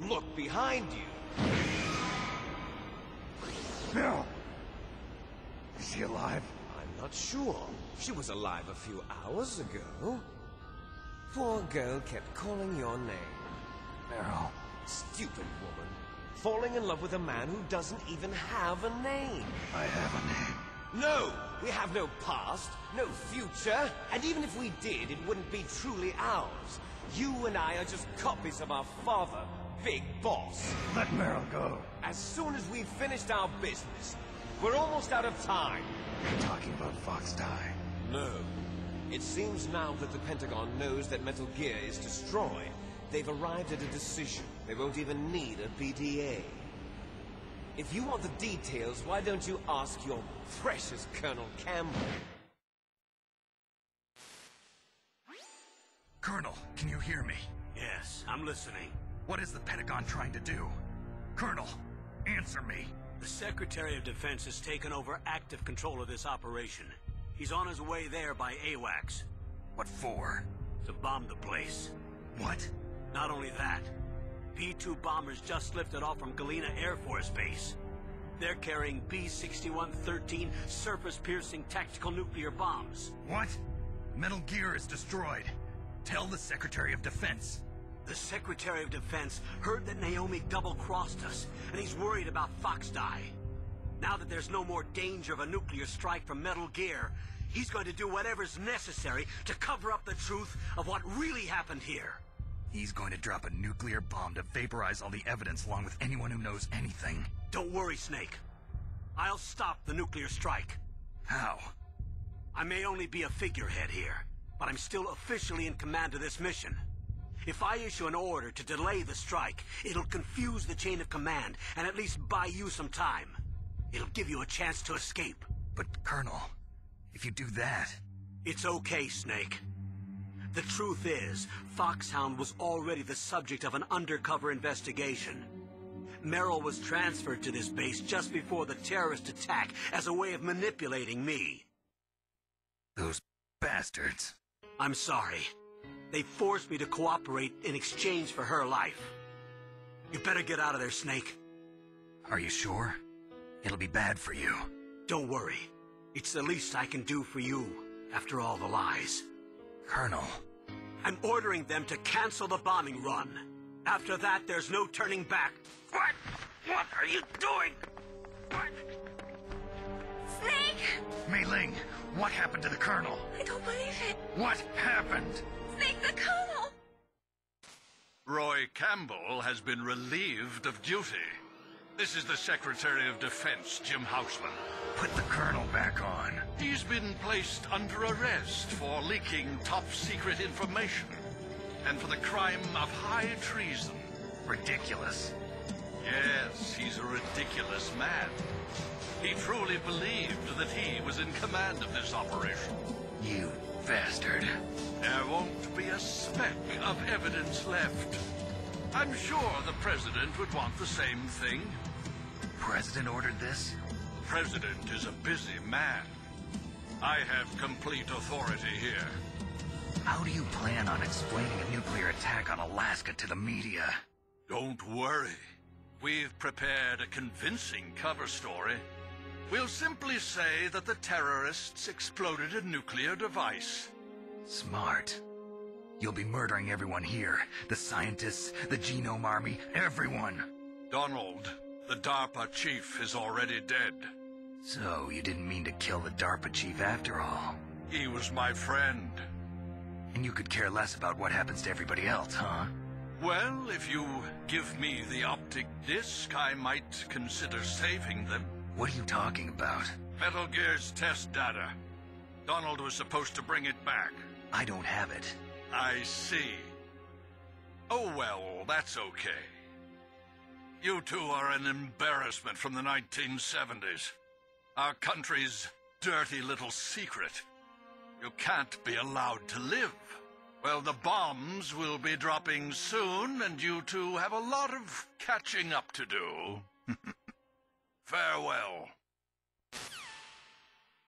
Look behind you. No. Is she alive? I'm not sure. She was alive a few hours ago. Poor girl kept calling your name. Meryl. Stupid woman. Falling in love with a man who doesn't even have a name. I have a name. No! We have no past, no future, and even if we did, it wouldn't be truly ours. You and I are just copies of our father, Big Boss. Let Meryl go. As soon as we've finished our business, we're almost out of time. You're talking about Fox Die. No. It seems now that the Pentagon knows that Metal Gear is destroyed. They've arrived at a decision. They won't even need a PDA. If you want the details, why don't you ask your precious Colonel Campbell? Colonel, can you hear me? Yes, I'm listening. What is the Pentagon trying to do? Colonel, answer me. The Secretary of Defense has taken over active control of this operation. He's on his way there by AWACS. What for? To bomb the place. What? Not only that, P-2 bombers just lifted off from Galena Air Force Base. They're carrying B-6113 surface-piercing tactical nuclear bombs. What? Metal Gear is destroyed. Tell the Secretary of Defense. The Secretary of Defense heard that Naomi double-crossed us, and he's worried about Fox Die. Now that there's no more danger of a nuclear strike from Metal Gear, he's going to do whatever's necessary to cover up the truth of what really happened here. He's going to drop a nuclear bomb to vaporize all the evidence along with anyone who knows anything. Don't worry, Snake. I'll stop the nuclear strike. How? I may only be a figurehead here, but I'm still officially in command of this mission. If I issue an order to delay the strike, it'll confuse the chain of command and at least buy you some time. It'll give you a chance to escape. But, Colonel, if you do that... It's okay, Snake. The truth is, Foxhound was already the subject of an undercover investigation. Meryl was transferred to this base just before the terrorist attack as a way of manipulating me. Those bastards. I'm sorry. They forced me to cooperate in exchange for her life. You better get out of there, Snake. Are you sure? It'll be bad for you. Don't worry. It's the least I can do for you, after all the lies. Colonel. I'm ordering them to cancel the bombing run. After that, there's no turning back. What? What are you doing? What? Snake! Mei Ling, what happened to the Colonel? I don't believe it. What happened? Snake, the Colonel! Roy Campbell has been relieved of duty. This is the Secretary of Defense, Jim Houseman. Put the Colonel back on. He's been placed under arrest for leaking top-secret information and for the crime of high treason. Ridiculous. Yes, he's a ridiculous man. He truly believed that he was in command of this operation. You bastard. There won't be a speck of evidence left. I'm sure the President would want the same thing. President ordered this? The President is a busy man. I have complete authority here. How do you plan on explaining a nuclear attack on Alaska to the media? Don't worry. We've prepared a convincing cover story. We'll simply say that the terrorists exploded a nuclear device. Smart. You'll be murdering everyone here. The scientists, the Genome Army, everyone. Donald, the DARPA chief, is already dead. So, you didn't mean to kill the DARPA chief after all. He was my friend. And you could care less about what happens to everybody else, huh? Well, if you give me the optic disc, I might consider saving them. What are you talking about? Metal Gear's test data. Donald was supposed to bring it back. I don't have it. I see. Oh well, that's okay. You two are an embarrassment from the 1970s. Our country's dirty little secret. You can't be allowed to live. Well, the bombs will be dropping soon, and you two have a lot of catching up to do. Farewell.